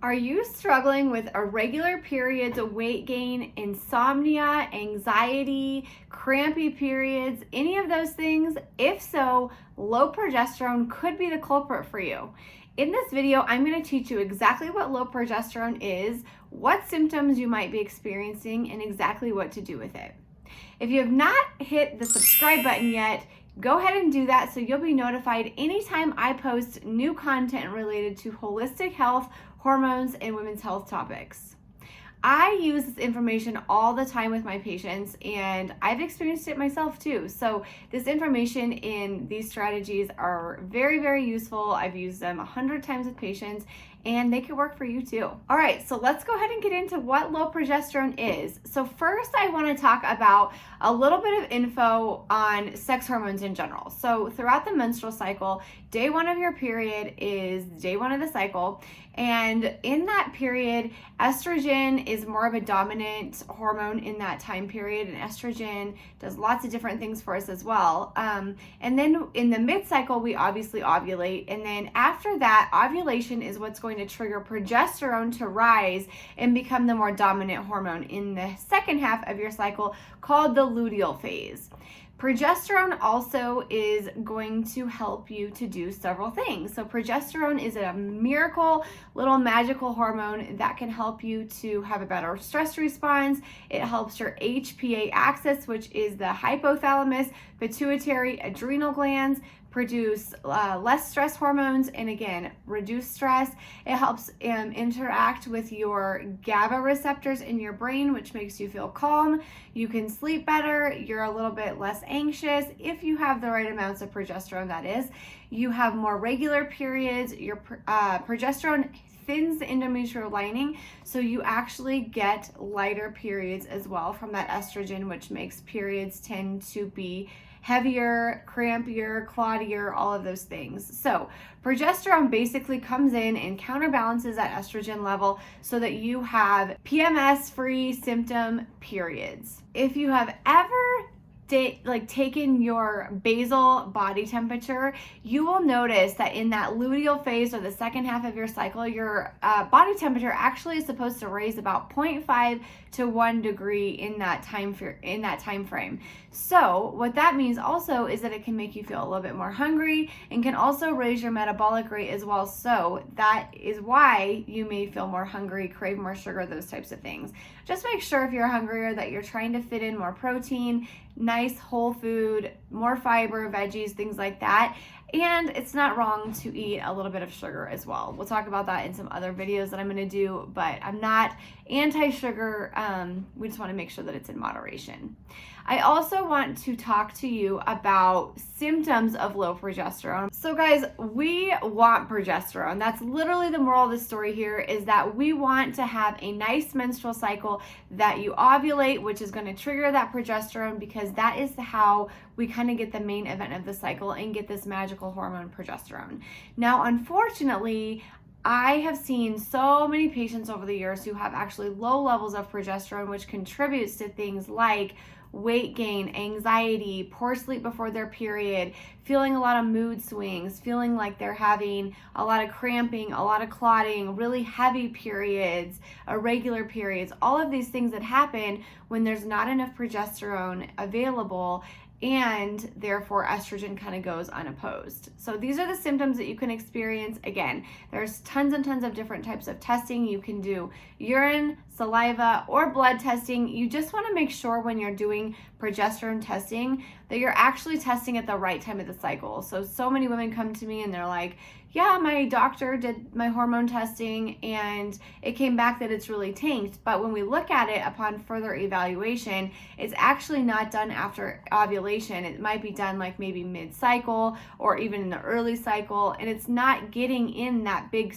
Are you struggling with irregular periods, weight gain, insomnia, anxiety, crampy periods, any of those things? If so, low progesterone could be the culprit for you. In this video, I'm going to teach you exactly what low progesterone is, what symptoms you might be experiencing, and exactly what to do with it. If you have not hit the subscribe button yet, go ahead and do that so you'll be notified anytime I post new content related to holistic health, hormones, and women's health topics. I use this information all the time with my patients, and I've experienced it myself too. So this information in these strategies are very, very useful. I've used them 100 times with patients, and they could work for you too. All right, so let's go ahead and get into what low progesterone is. So first, I want to talk about a little bit of info on sex hormones in general. So throughout the menstrual cycle, day one of your period is day one of the cycle. And in that period, estrogen is more of a dominant hormone in that time period, and estrogen does lots of different things for us as well. And then in the mid-cycle, we obviously ovulate, and then after that, ovulation is what's going to trigger progesterone to rise and become the more dominant hormone in the second half of your cycle, called the luteal phase. Progesterone also is going to help you to do several things. So progesterone is a miracle little magical hormone that can help you to have a better stress response. It helps your HPA axis, which is the hypothalamus, pituitary, adrenal glands, produce less stress hormones and again reduce stress. It helps interact with your GABA receptors in your brain, which makes you feel calm. You can sleep better. You're a little bit less anxious if you have the right amounts of progesterone, that is. You have more regular periods. Your progesterone thins the endometrial lining, so you actually get lighter periods as well from that estrogen, which makes periods tend to be heavier, crampier, clottier, all of those things. So progesterone basically comes in and counterbalances that estrogen level so that you have PMS-free symptom periods. If you have ever taken your basal body temperature, you will notice that in that luteal phase or the second half of your cycle, your body temperature actually is supposed to raise about 0.5 to 1 degree in that time frame. So what that means also is that it can make you feel a little bit more hungry and can also raise your metabolic rate as well. So that is why you may feel more hungry, crave more sugar, those types of things. Just make sure if you're hungrier that you're trying to fit in more protein, nice whole food, more fiber, veggies, things like that. And it's not wrong to eat a little bit of sugar as well. We'll talk about that in some other videos that I'm going to do, but I'm not anti-sugar. We just want to make sure that it's in moderation. I also want to talk to you about symptoms of low progesterone. So guys, we want progesterone. That's literally the moral of the story here, is that we want to have a nice menstrual cycle, that you ovulate, which is going to trigger that progesterone, because that is how we kind of get the main event of the cycle and get this magical hormone progesterone. Now, unfortunately, I have seen so many patients over the years who have actually low levels of progesterone, which contributes to things like weight gain, anxiety, poor sleep before their period, feeling a lot of mood swings, feeling like they're having a lot of cramping, a lot of clotting, really heavy periods, irregular periods, all of these things that happen when there's not enough progesterone available, and therefore estrogen kind of goes unopposed. So these are the symptoms that you can experience. Again, there's tons and tons of different types of testing. You can do urine, saliva, or blood testing. You just want to make sure when you're doing progesterone testing that you're actually testing at the right time of the cycle. So many women come to me and they're like, yeah, my doctor did my hormone testing and it came back that it's really tanked. But when we look at it upon further evaluation, it's actually not done after ovulation. It might be done like maybe mid-cycle or even in the early cycle, and it's not getting in that big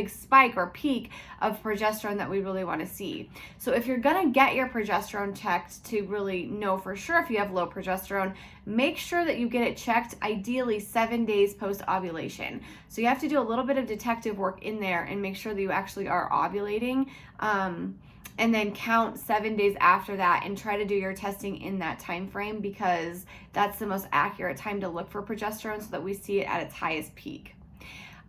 spike or peak of progesterone that we really want to see. So if you're going to get your progesterone checked to really know for sure if you have low progesterone, make sure that you get it checked ideally 7 days post ovulation. So you have to do a little bit of detective work in there and make sure that you actually are ovulating. And then count 7 days after that and try to do your testing in that time frame, because that's the most accurate time to look for progesterone so that we see it at its highest peak.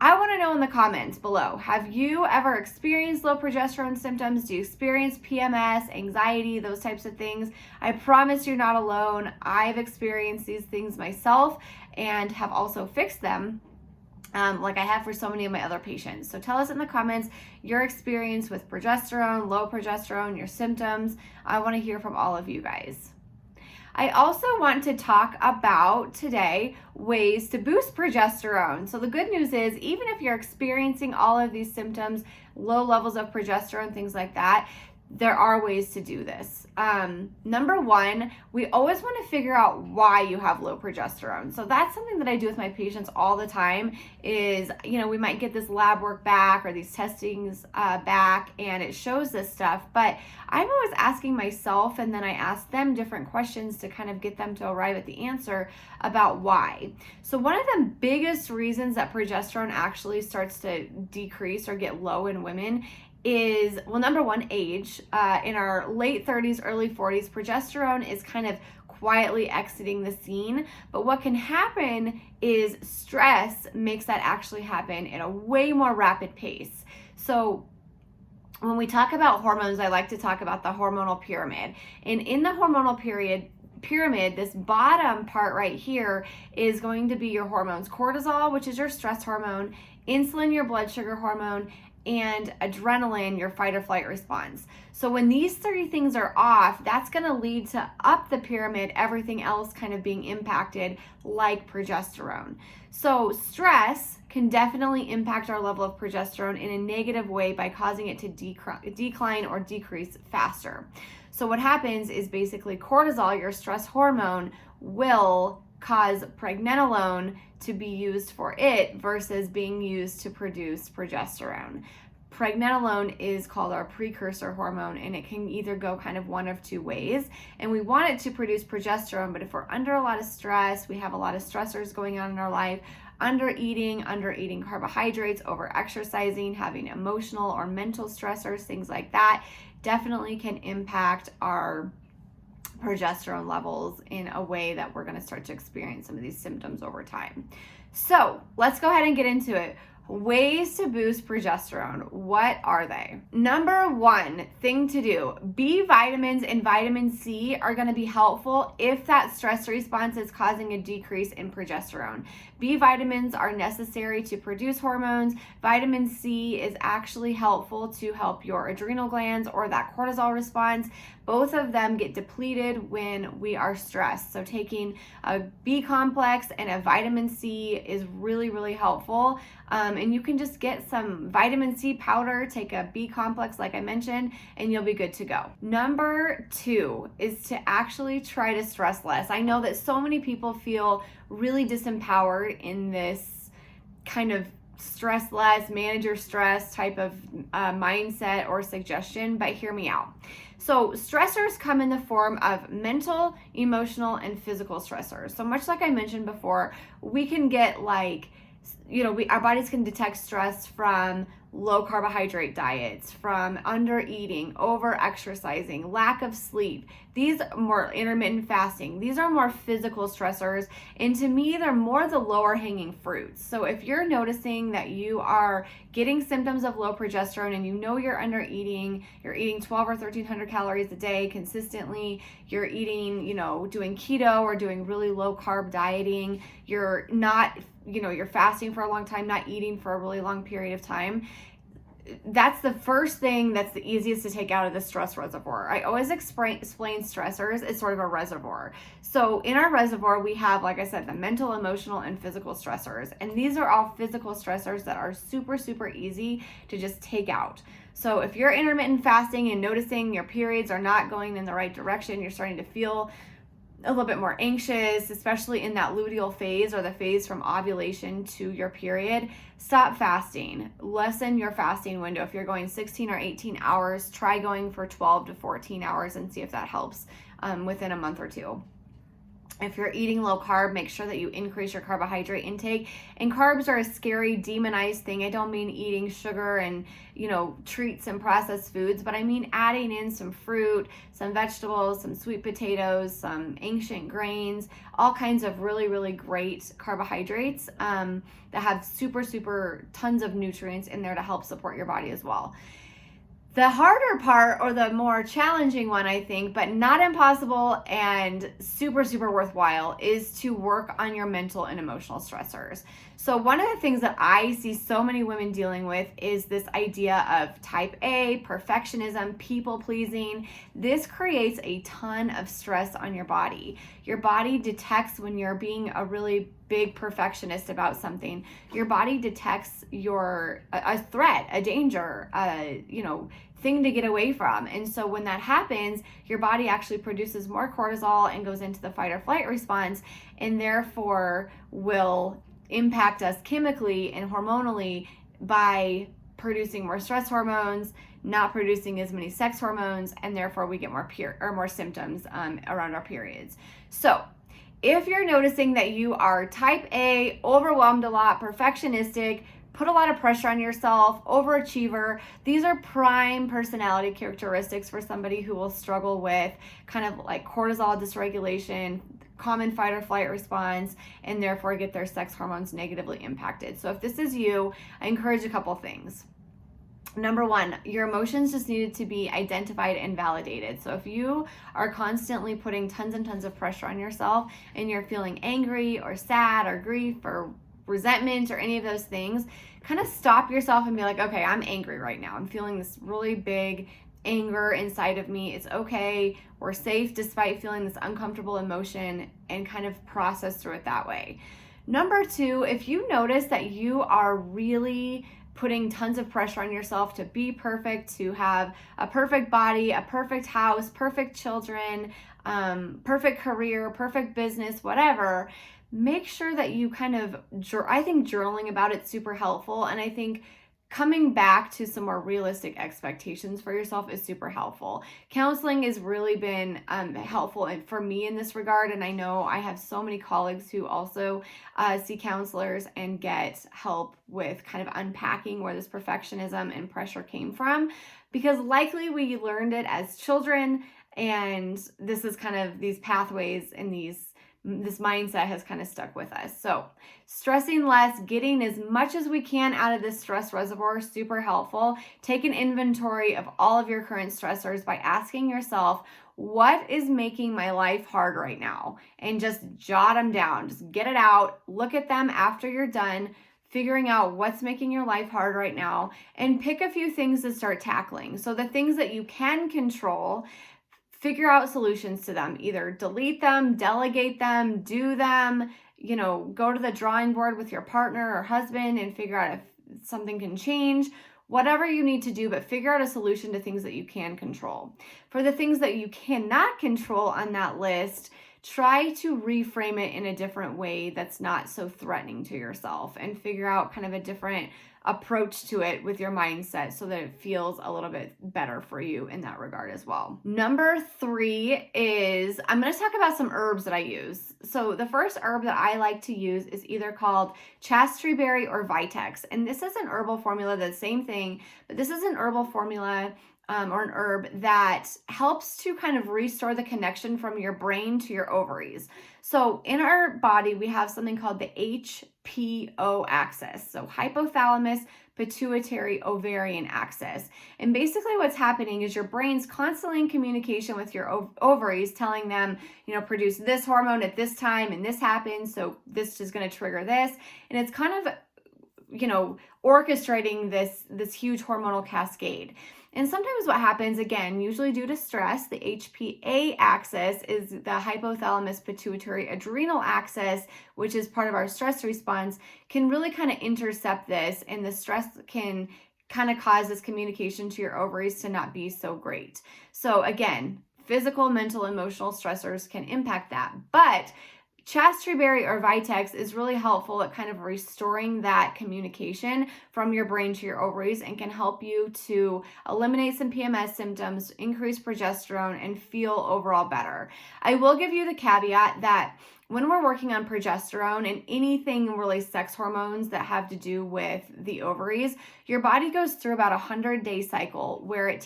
I want to know in the comments below, have you ever experienced low progesterone symptoms? Do you experience PMS, anxiety, those types of things? I promise you're not alone. I've experienced these things myself and have also fixed them, like I have for so many of my other patients. So tell us in the comments your experience with progesterone, low progesterone, your symptoms. I want to hear from all of you guys. I also want to talk about today ways to boost progesterone. So the good news is, even if you're experiencing all of these symptoms, low levels of progesterone, things like that, there are ways to do this. Number one, we always want to figure out why you have low progesterone. So that's something that I do with my patients all the time is, we might get this lab work back or these testings back and it shows this stuff, but I'm always asking myself, and then I ask them different questions to kind of get them to arrive at the answer about why. So one of the biggest reasons that progesterone actually starts to decrease or get low in women is, well, number one, age. In our late 30s, early 40s, progesterone is kind of quietly exiting the scene. But what can happen is stress makes that actually happen in a way more rapid pace. So when we talk about hormones, I like to talk about the hormonal pyramid. And in the hormonal pyramid, this bottom part right here is going to be your hormones. Cortisol, which is your stress hormone, insulin, your blood sugar hormone, and adrenaline, your fight or flight response. So when these three things are off, that's going to lead to up the pyramid, everything else kind of being impacted like progesterone. So stress can definitely impact our level of progesterone in a negative way by causing it to decline or decrease faster. So what happens is basically cortisol, your stress hormone, will cause pregnenolone to be used for it versus being used to produce progesterone. Pregnenolone is called our precursor hormone, and it can either go kind of one of two ways. And we want it to produce progesterone, but if we're under a lot of stress, we have a lot of stressors going on in our life, under eating carbohydrates, over exercising, having emotional or mental stressors, things like that, definitely can impact our progesterone levels in a way that we're going to start to experience some of these symptoms over time. So let's go ahead and get into it. Ways to boost progesterone. What are they? Number one thing to do, B vitamins and vitamin C are going to be helpful if that stress response is causing a decrease in progesterone. B vitamins are necessary to produce hormones. Vitamin C is actually helpful to help your adrenal glands or that cortisol response. Both of them get depleted when we are stressed. So taking a B complex and a vitamin C is really, really helpful. And you can just get some vitamin C powder, take a B complex like I mentioned, and you'll be good to go. Number two is to actually try to stress less. I know that so many people feel really disempowered in this kind of stress less, manage your stress type of mindset or suggestion, but hear me out. So stressors come in the form of mental, emotional, and physical stressors. So much like I mentioned before, we can get our bodies can detect stress from low carbohydrate diets, from under eating, over exercising, lack of sleep. These are more intermittent fasting. These are more physical stressors. And to me, they're more the lower hanging fruits. So if you're noticing that you are getting symptoms of low progesterone and you know you're under eating, you're eating 12 or 1300 calories a day consistently, you're eating, doing keto or doing really low carb dieting, you're not, you're fasting for a long time, not eating for a really long period of time, that's the first thing that's the easiest to take out of the stress reservoir. I always explain stressors as sort of a reservoir. So in our reservoir, we have, like I said, the mental, emotional, and physical stressors. And these are all physical stressors that are super, super easy to just take out. So if you're intermittent fasting and noticing your periods are not going in the right direction, you're starting to feel a little bit more anxious, especially in that luteal phase or the phase from ovulation to your period, stop fasting. Lessen your fasting window. If you're going 16 or 18 hours, try going for 12 to 14 hours and see if that helps within a month or two. If you're eating low carb, make sure that you increase your carbohydrate intake. And carbs are a scary, demonized thing. I don't mean eating sugar and, treats and processed foods, but I mean adding in some fruit, some vegetables, some sweet potatoes, some ancient grains, all kinds of really, really great carbohydrates that have super, super tons of nutrients in there to help support your body as well. The harder part, or the more challenging one, I think, but not impossible and super, super worthwhile, is to work on your mental and emotional stressors. So one of the things that I see so many women dealing with is this idea of type A, perfectionism, people pleasing. This creates a ton of stress on your body. Your body detects when you're being a really big perfectionist about something. Your body detects a threat, a danger, thing to get away from. And so when that happens, your body actually produces more cortisol and goes into the fight or flight response, and therefore will impact us chemically and hormonally by producing more stress hormones, not producing as many sex hormones, and therefore we get more symptoms around our periods. So if you're noticing that you are type A, overwhelmed a lot, perfectionistic, put a lot of pressure on yourself, overachiever, these are prime personality characteristics for somebody who will struggle with kind of like cortisol dysregulation, common fight or flight response, and therefore get their sex hormones negatively impacted. So if this is you, I encourage a couple things. Number one, your emotions just needed to be identified and validated. So if you are constantly putting tons and tons of pressure on yourself and you're feeling angry or sad or grief or resentment or any of those things, kind of stop yourself and be like, okay, I'm angry right now. I'm feeling this really big anger inside of me. It's okay. We're safe despite feeling this uncomfortable emotion, and kind of process through it that way. Number two, if you notice that you are really putting tons of pressure on yourself to be perfect, to have a perfect body, a perfect house, perfect children, perfect career, perfect business, whatever, make sure that you I think journaling about it's super helpful. And I think coming back to some more realistic expectations for yourself is super helpful. Counseling has really been helpful for me in this regard. And I know I have so many colleagues who also see counselors and get help with kind of unpacking where this perfectionism and pressure came from, because likely we learned it as children. And this is kind of these pathways and this mindset has kind of stuck with us. So stressing less, getting as much as we can out of this stress reservoir, super helpful. Take an inventory of all of your current stressors by asking yourself, what is making my life hard right now? And just jot them down. Just get it out. Look at them after you're done figuring out what's making your life hard right now, and pick a few things to start tackling. So the things that you can control, figure out solutions to them. Either delete them, delegate them, do them, go to the drawing board with your partner or husband and figure out if something can change. Whatever you need to do, but figure out a solution to things that you can control. For the things that you cannot control on that list, try to reframe it in a different way that's not so threatening to yourself, and figure out kind of a different approach to it with your mindset so that it feels a little bit better for you in that regard as well. Number 3 is, I'm going to talk about some herbs that I use. So the first herb that I like to use is either called chastity berry or vitex. And this is an herbal formula, the same thing, but this is an herbal formula or an herb that helps to kind of restore the connection from your brain to your ovaries. So in our body, we have something called the HPO axis. So hypothalamus, pituitary, ovarian axis. And basically what's happening is your brain's constantly in communication with your ovaries, telling them, produce this hormone at this time and this happens. So this is going to trigger this. And it's kind of, orchestrating this huge hormonal cascade. And sometimes what happens, again, usually due to stress, the HPA axis is the hypothalamus pituitary adrenal axis, which is part of our stress response, can really kind of intercept this, and the stress can kind of cause this communication to your ovaries to not be so great. So again, physical, mental, emotional stressors can impact that. But Chasteberry berry or Vitex is really helpful at kind of restoring that communication from your brain to your ovaries and can help you to eliminate some PMS symptoms, increase progesterone, and feel overall better. I will give you the caveat that when we're working on progesterone and anything really sex hormones that have to do with the ovaries, your body goes through about 100-day cycle where it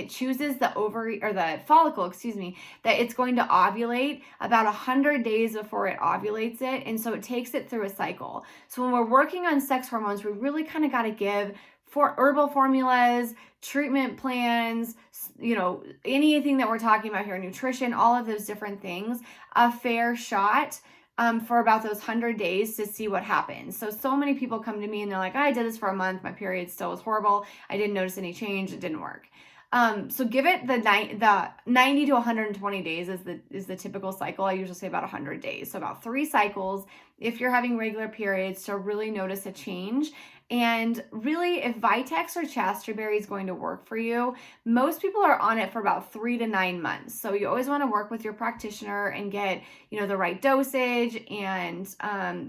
chooses the ovary or the follicle, that it's going to ovulate about 100 days before it ovulates it. And so it takes it through a cycle. So when we're working on sex hormones, we really kind of got to give for herbal formulas, treatment plans, anything that we're talking about here, nutrition, all of those different things, a fair shot for about those 100 days to see what happens. So many people come to me and they're like, I did this for a month. My period still was horrible. I didn't notice any change. It didn't work. So give it the 90 to 120 days is the typical cycle. I usually say about 100 days. So about 3 cycles if you're having regular periods to really notice a change. And really, if Vitex or Chasteberry is going to work for you, most people are on it for about 3 to 9 months. So you always want to work with your practitioner and get, the right dosage and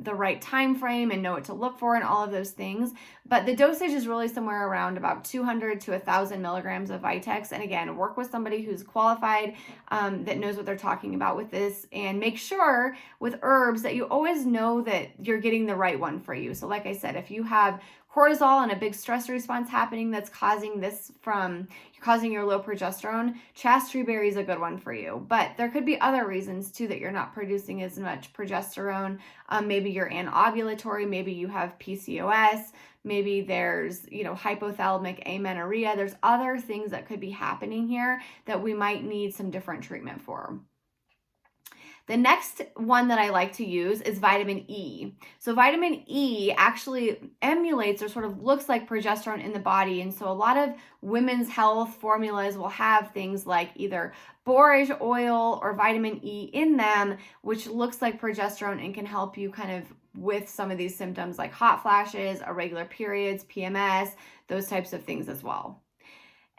the right time frame and know what to look for and all of those things. But the dosage is really somewhere around about 200 to 1,000 milligrams of Vitex. And again, work with somebody who's qualified, that knows what they're talking about with this, and make sure with herbs that you always know that you're getting the right one for you. So like I said, if you have cortisol and a big stress response happening that's causing your low progesterone, Chasteberry is a good one for you. But there could be other reasons too that you're not producing as much progesterone. Maybe you're anovulatory, maybe you have PCOS, maybe there's, hypothalamic amenorrhea. There's other things that could be happening here that we might need some different treatment for. The next one that I like to use is vitamin E. So vitamin E actually emulates or sort of looks like progesterone in the body. And so a lot of women's health formulas will have things like either borage oil or vitamin E in them, which looks like progesterone and can help you kind of with some of these symptoms like hot flashes, irregular periods, PMS, those types of things as well.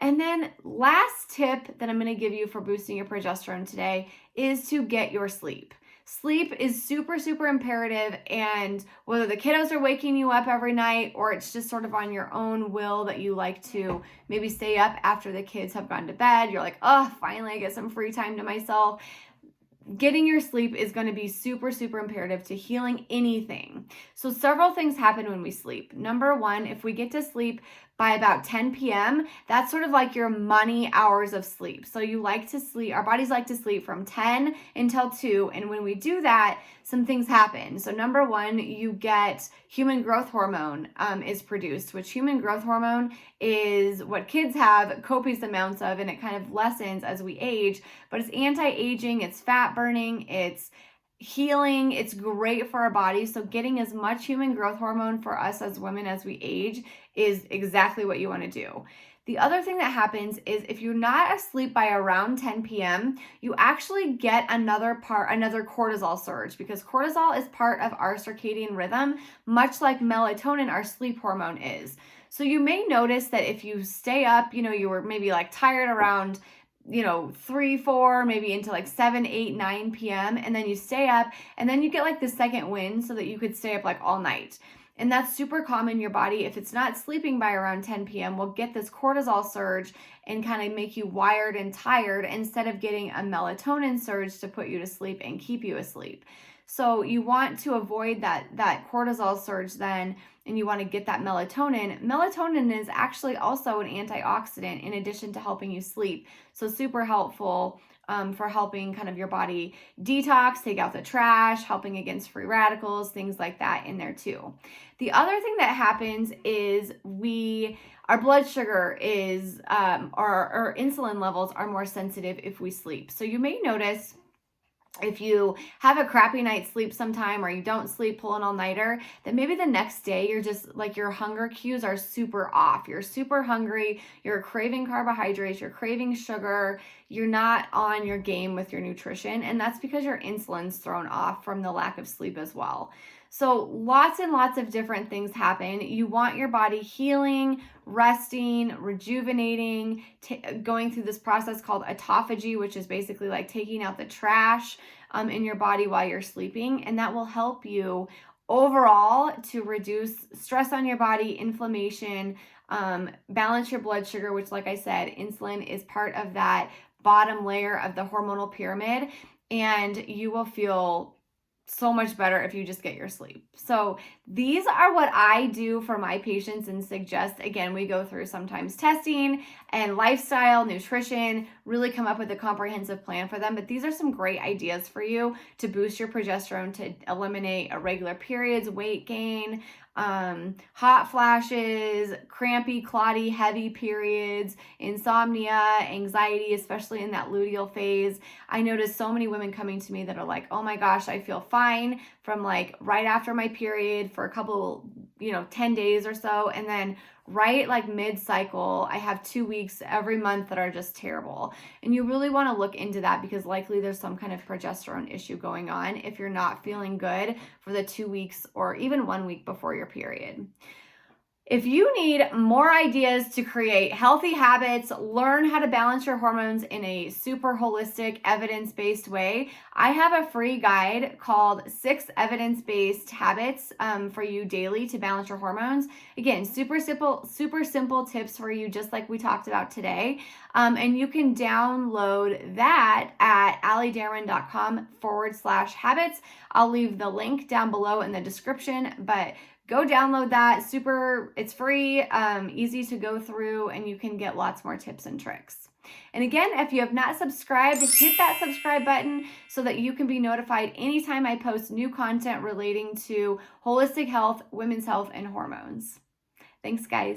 And then last tip that I'm going to give you for boosting your progesterone today is to get your sleep. Sleep is super, super imperative, and whether the kiddos are waking you up every night or it's just sort of on your own will that you like to maybe stay up after the kids have gone to bed, you're like, oh, finally I get some free time to myself. Getting your sleep is going to be super, super imperative to healing anything. So several things happen when we sleep. Number one, if we get to sleep by about 10 p.m., that's sort of like your money hours of sleep. So you like to sleep, our bodies like to sleep from 10 until 2. And when we do that, some things happen. So number one, you get human growth hormone is produced, which human growth hormone is what kids have copious amounts of, and it kind of lessens as we age, but it's anti-aging, it's fat burning, it's healing, it's great for our bodies. So getting as much human growth hormone for us as women as we age is exactly what you want to do. The other thing that happens is if you're not asleep by around 10 p.m., you actually get another cortisol surge, because cortisol is part of our circadian rhythm, much like melatonin, our sleep hormone, is. So you may notice that if you stay up, you were maybe like tired around 3, 4, maybe into like 7, 8, 9 p.m. And then you stay up and then you get like the second wind so that you could stay up like all night. And that's super common. Your body, if it's not sleeping by around 10 p.m., will get this cortisol surge and kind of make you wired and tired instead of getting a melatonin surge to put you to sleep and keep you asleep. So you want to avoid that cortisol surge then, and you want to get that melatonin. Melatonin is actually also an antioxidant in addition to helping you sleep. So super helpful for helping kind of your body detox, take out the trash, helping against free radicals, things like that in there too. The other thing that happens is our blood sugar is, our insulin levels are more sensitive if we sleep. So you may notice if you have a crappy night's sleep sometime, or you don't sleep, pull an all-nighter, then maybe the next day you're just like, your hunger cues are super off. You're super hungry. You're craving carbohydrates. You're craving sugar. You're not on your game with your nutrition. And that's because your insulin's thrown off from the lack of sleep as well. So lots and lots of different things happen. You want your body healing, resting, rejuvenating, going through this process called autophagy, which is basically like taking out the trash in your body while you're sleeping. And that will help you overall to reduce stress on your body, inflammation, balance your blood sugar, which, like I said, insulin is part of that bottom layer of the hormonal pyramid, and you will feel so much better if you just get your sleep. So these are what I do for my patients and suggest. Again, we go through sometimes testing and lifestyle, nutrition, really come up with a comprehensive plan for them. But these are some great ideas for you to boost your progesterone, to eliminate irregular periods, weight gain, hot flashes, crampy, clotty, heavy periods, insomnia, anxiety, especially in that luteal phase. I notice so many women coming to me that are like, oh my gosh, I feel fine from like right after my period for a couple, 10 days or so. And then right like mid-cycle, I have 2 weeks every month that are just terrible. And you really want to look into that because likely there's some kind of progesterone issue going on if you're not feeling good for the 2 weeks or even 1 week before your period. If you need more ideas to create healthy habits, learn how to balance your hormones in a super holistic, evidence-based way, I have a free guide called 6 Evidence-Based Habits for you daily to balance your hormones. Again, super simple tips for you, just like we talked about today. And you can download that at alliedarren.com/habits. I'll leave the link down below in the description, but go download that. It's free, easy to go through, and you can get lots more tips and tricks. And again, if you have not subscribed, hit that subscribe button so that you can be notified anytime I post new content relating to holistic health, women's health, and hormones. Thanks, guys.